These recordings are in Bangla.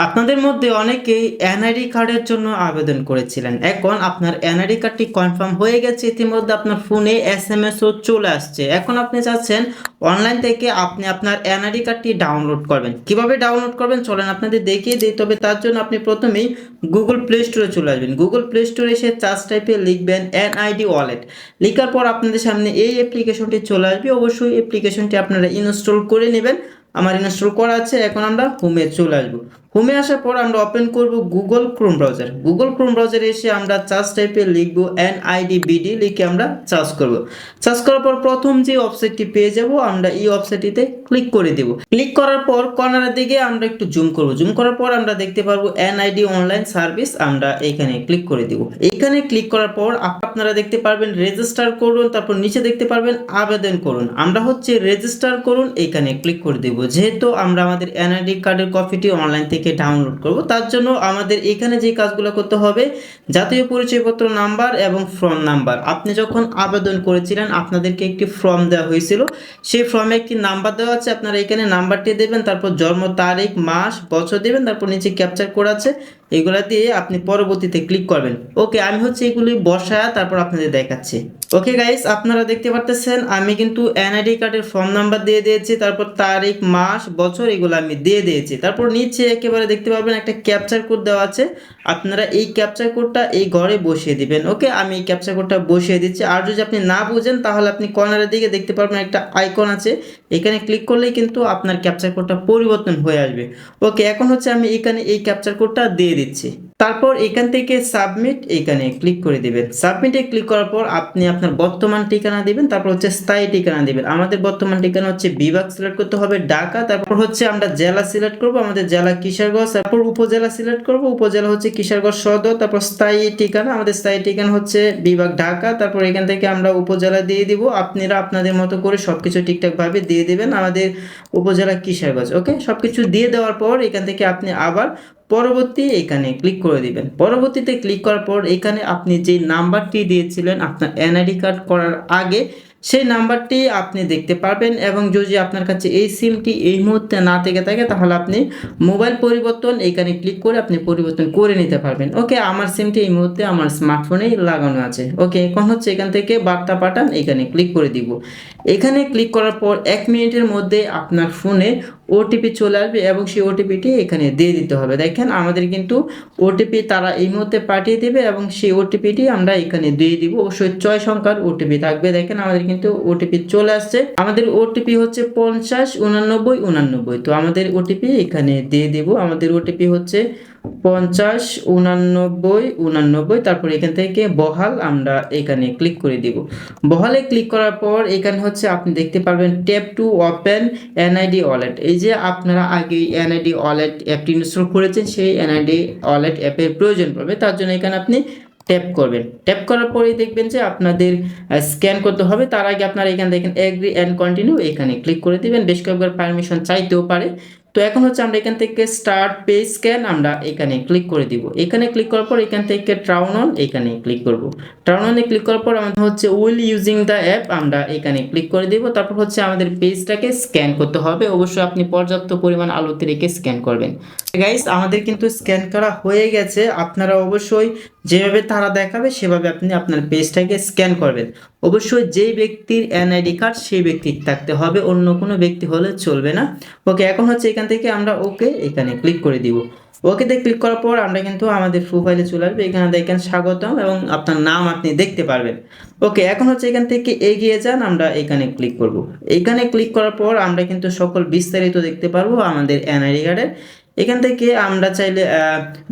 আপনাদের মধ্যে অনেকেই এনআইডি কার্ডের জন্য আবেদন করেছিলেন। এখন আপনার এনআইডি কার্ডটি কনফার্ম হয়ে গেছে, ইতিমধ্যে আপনার ফোনে এসএমএসও চলে আসছে। এখন আপনি চাচ্ছেন অনলাইন থেকে আপনি আপনার এনআইডি কার্ডটি ডাউনলোড করবেন। কিভাবে ডাউনলোড করবেন চলেন আপনাদের দেখিয়ে দিই। তবে তার জন্য আপনি প্রথমেই গুগল প্লে স্টোরে চলে আসবেন। গুগল প্লে স্টোরে এসে সার্চ টাইপে লিখবেন এনআইডি ওয়ালেট। লেখার পর আপনাদের সামনে এই অ্যাপ্লিকেশনটি চলে আসবে। অবশ্যই অ্যাপ্লিকেশনটি আপনারা ইনস্টল করে নেবেন। আমার ইনস্টল করা আছে। এখন আমরা হোমে চলে আসবো। হোমে আসার পর আমরা ওপেন করব Google Chrome browser. Google Chrome ব্রাউজারে এসে আমরা সার্চ টাইপে লিখবো এনআইডিবিডি, লিখে আমরা সার্চ করব। সার্চ করার পর প্রথম যে ওয়েবসাইটটি পেয়ে যাব, আমরা এই ওয়েবসাইটটিতে ক্লিক করে দেব। ক্লিক করার পর কর্নারের দিকে আমরা একটু জুম করব। জুম করার পর আমরা দেখতে পারবো এনআইডি অনলাইন সার্ভিস, আমরা এখানে ক্লিক করে দেব। এখানে ক্লিক করার পর আপনারা দেখতে পারবেন রেজিস্টার করুন, তারপর নিচে দেখতে পারবেন আবেদন করুন। আমরা হচ্ছে রেজিস্টার করুন, এখানে ক্লিক করে দেব। যেহেতু আমরা আমাদের এনআইডি কার্ডের কপিটি অনলাইন থেকে ডাউনলোড করব, তার জন্য আমাদের এখানে যে কাজগুলো করতে হবে, জাতীয় পরিচয়পত্র নাম্বার এবং ফর্ম নাম্বার। আপনি যখন আবেদন করেছিলেন আপনাদেরকে একটি ফর্ম দেওয়া হয়েছিল, সেই ফর্মে একটি নাম্বার দেওয়া আছে, আপনারা এখানে নাম্বারটি দেবেন, তারপর জন্ম তারিখ, মাস, বছর দেবেন, তারপর নিচে ক্যাপচার কোড আছে, এগুলা দিয়ে আপনি পরবর্তীতে ক্লিক করবেন। ওকে, আমি হচ্ছে এগুলি বসায়া তারপর আপনাদের দেখাচ্ছি। ওকে গাইস, আপনারা দেখতে পারতেছেন আমি কিন্তু এনআইডি কার্ডের ফর্ম নাম্বার দিয়ে দিয়েছি, তারপর তারিখ, মাস, বছর এগুলো আমি দিয়ে দিয়েছি। তারপর নিচে একেবারে দেখতে পাবেন একটা ক্যাপচার কোড দেওয়া আছে, আপনারা এই ক্যাপচার কোডটা এই ঘরে বসিয়ে দিবেন। ওকে, আমি এই ক্যাপচার কোডটা বসিয়ে দিচ্ছি। আর যদি আপনি না বুঝেন তাহলে আপনি কর্নারের দিকে দেখতে পারবেন একটা আইকন আছে, এখানে ক্লিক করলেই কিন্তু আপনার ক্যাপচার কোডটা পরিবর্তন হয়ে আসবে। ওকে, এখন হচ্ছে আমি এখানে এই ক্যাপচার কোডটা দিয়ে দিচ্ছি। তারপর এখান থেকে সাবমিট, এখানে ক্লিক করে দিবেন। সাবমিটে ক্লিক করার পর আপনি আপনার বর্তমান ঠিকানা দিবেন, তারপর হচ্ছে স্থায়ী ঠিকানা দিবেন। আমাদের বর্তমান ঠিকানা হচ্ছে বিভাগ সিলেক্ট করতে হবে ঢাকা, তারপর হচ্ছে আমরা জেলা সিলেক্ট করব, আমাদের জেলা কিশোরগঞ্জ, তারপর উপজেলা সিলেক্ট করব, উপজেলা হচ্ছে কিশোরগঞ্জ সদর, তারপর স্থায়ী ঠিকানা, আমাদের স্থায়ী ঠিকানা হচ্ছে বিভাগ ঢাকা, তারপর এখান থেকে আমরা উপজেলা দিয়ে দিব। আপনারা আপনাদের মতো করে সবকিছু ঠিকঠাক ভাবে দিয়ে দিবেন। আমাদের উপজেলা কিশোরগঞ্জ। ওকে, সবকিছু দিয়ে দেওয়ার পর এখান থেকে আপনি আবার পরবর্তী এখানে ক্লিক করে দিবেন। পরবর্তীতে ক্লিক করার পর এখানে আপনি যে নাম্বারটি দিয়েছিলেন আপনার এনআইডি কার্ড করার আগে, সেই নাম্বারটি আপনি দেখতে পারবেন। এবং যদি আপনার কাছে এই সিমটি এই মুহূর্তে না থেকে থাকে তাহলে আপনি মোবাইল পরিবর্তন এখানে ক্লিক করে আপনি পরিবর্তন করে নিতে পারবেন। ওকে, আমার সিমটি এই মুহূর্তে আমার স্মার্টফোনেই লাগানো আছে। ওকে, এখন হচ্ছে এখান থেকে বার্তা পাঠান, এখানে ক্লিক করে দিব। এখানে ক্লিক করার পর 1 মিনিটের মধ্যে আপনার ফোনে ওটিপি চলে আসবে এবং সেই ওটিপিটি এখানে দিয়ে দিতে হবে। দেখেন আমাদের কিন্তু ওটিপি তারা এই মুহূর্তে পাঠিয়ে দেবে এবং সেই ওটিপিটি আমরা এখানে দিয়ে দিব। অবশ্যই 6 সংখ্যার ওটিপি থাকবে। দেখেন আমাদের কিন্তু ওটিপি চলে আসছে। আমাদের ওটিপি হচ্ছে 50 89 89। তো আমাদের ওটিপি এখানে দিয়ে দিব। আমাদের ওটিপি হচ্ছে 50 89 89। তারপর এখান থেকে বহাল আমরা এখানে ক্লিক করে দিব। বহালে ক্লিক করার পর এখানে হচ্ছে আপনি দেখতে পারবেন tap to open NID wallet. এই যে আপনারা আগে এনআইডি ওয়ালেট অ্যাপটি ইনস্টল করেছেন, সেই এনআইডি ওয়ালেট অ্যাপের প্রয়োজন পড়বে, তার জন্য এখানে আপনি ট্যাপ করবেন। ট্যাপ করার পরেই দেখবেন যে আপনাদের স্ক্যান করতে হবে। তার আগে আপনারা এখানে দেখেন এগ্রি অ্যান্ড কন্টিনিউ, এখানে ক্লিক করে দিবেন। বেশ কয়েকবার পারমিশন চাইতেও পারে। তো এখন হচ্ছে আমরা এখান থেকে স্টার্ট পেজ স্ক্যান আমরা এখানে ক্লিক করে দিব। এখানে ক্লিক করার পর এখান থেকে টার্ন অন, এখানে ক্লিক করব। টার্ন অনে ক্লিক করার পর আমাদের হচ্ছে উইল ইউজিং দ্য অ্যাপ, আমরা এখানে ক্লিক করে দিব। তারপর হচ্ছে আমাদের পেজটাকে স্ক্যান করতে হবে। অবশ্যই আপনি পর্যাপ্ত পরিমাণ আলোতে রেখে স্ক্যান করবেন। গাইস, আমাদের কিন্তু স্ক্যান করা হয়ে গেছে। আপনারা অবশ্যই যেভাবে তারা দেখাবে সেভাবে আপনি আপনার পেজটাকে স্ক্যান করবেন। অবশ্যই যেই ব্যক্তির এনআইডি কার্ড সেই ব্যক্তির থাকতে হবে, অন্য কোনো ব্যক্তি হলে চলবে না। ওকে, এখন হচ্ছে এখান থেকে আমরা ওকে এখানে ক্লিক করে দিব। ওকেতে ক্লিক করার পর আমরা কিন্তু আমাদের প্রোফাইলে চলে আসবে। এখানে দেখেন স্বাগতম এবং আপনার নাম আপনি দেখতে পারবেন। ওকে, এখন হচ্ছে এখান থেকে এগিয়ে যান, আমরা এখানে ক্লিক করব। এখানে ক্লিক করার পর আমরা কিন্তু সকল বিস্তারিত দেখতে পারবো আমাদের এনআইডি কার্ডের। এখান থেকে আমরা চাইলে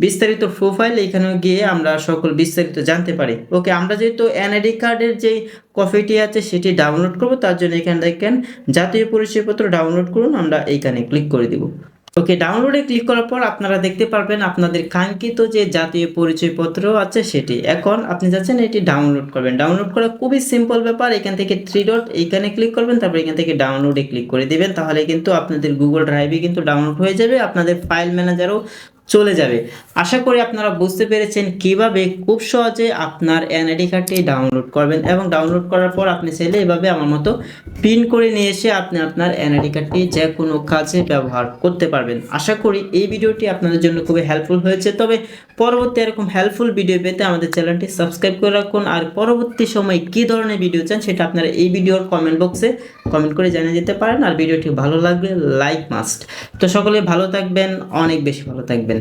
বিস্তারিত প্রোফাইল, এখানে গিয়ে আমরা সকল বিস্তারিত জানতে পারি। ওকে, আমরা যেহেতু এনআইডি কার্ডের যে কপিটি আছে সেটি ডাউনলোড করব, তার জন্য এখানে দেখেন জাতীয় পরিচয়পত্র ডাউনলোড করুন, আমরা এইখানে ক্লিক করে দিব। ওকে, ডাউনলোডে ক্লিক করার পর আপনারা দেখতে পারবেন আপনাদের কাঙ্ক্ষিত যে জাতীয় পরিচয়পত্র আছে সেটি। এখন আপনি যাচ্ছেন এটি ডাউনলোড করবেন। ডাউনলোড করা খুবই সিম্পল ব্যাপার। এখান থেকে 3 ডট এইখানে ক্লিক করবেন, তারপর এখান থেকে ডাউনলোডে ক্লিক করে দিবেন। তাহলে কিন্তু আপনাদের গুগল ড্রাইভে কিন্তু ডাউনলোড হয়ে যাবে। আপনাদের ফাইল ম্যানেজারও চলে যাবে। আশা করি আপনারা বুঝতে পেরেছেন কিভাবে খুব সহজে আপনার এনআইডি কার্ডটি ডাউনলোড করবেন এবং ডাউনলোড করার পর আপনি চাইলে এভাবে আমার মতো প্রিন্ট করে নিয়ে এসে আপনি আপনার এনআইডি কার্ডটি যে কোনো কাজে ব্যবহার করতে পারবেন। আশা করি এই ভিডিওটি আপনাদের জন্য খুবই হেল্পফুল হয়েছে। তবে পরবর্তী এরকম হেল্পফুল ভিডিও পেতে আমাদের চ্যানেলটি সাবস্ক্রাইব করে রাখুন। আর পরবর্তী সময়ে কী ধরনের ভিডিও চান সেটা আপনারা এই ভিডিওর কমেন্ট বক্সে কমেন্ট করে জানিয়ে দিতে পারেন। আর ভিডিওটি ভালো লাগলে লাইক মাস্ট। তো সকলে ভালো থাকবেন, অনেক বেশি ভালো থাকবেন।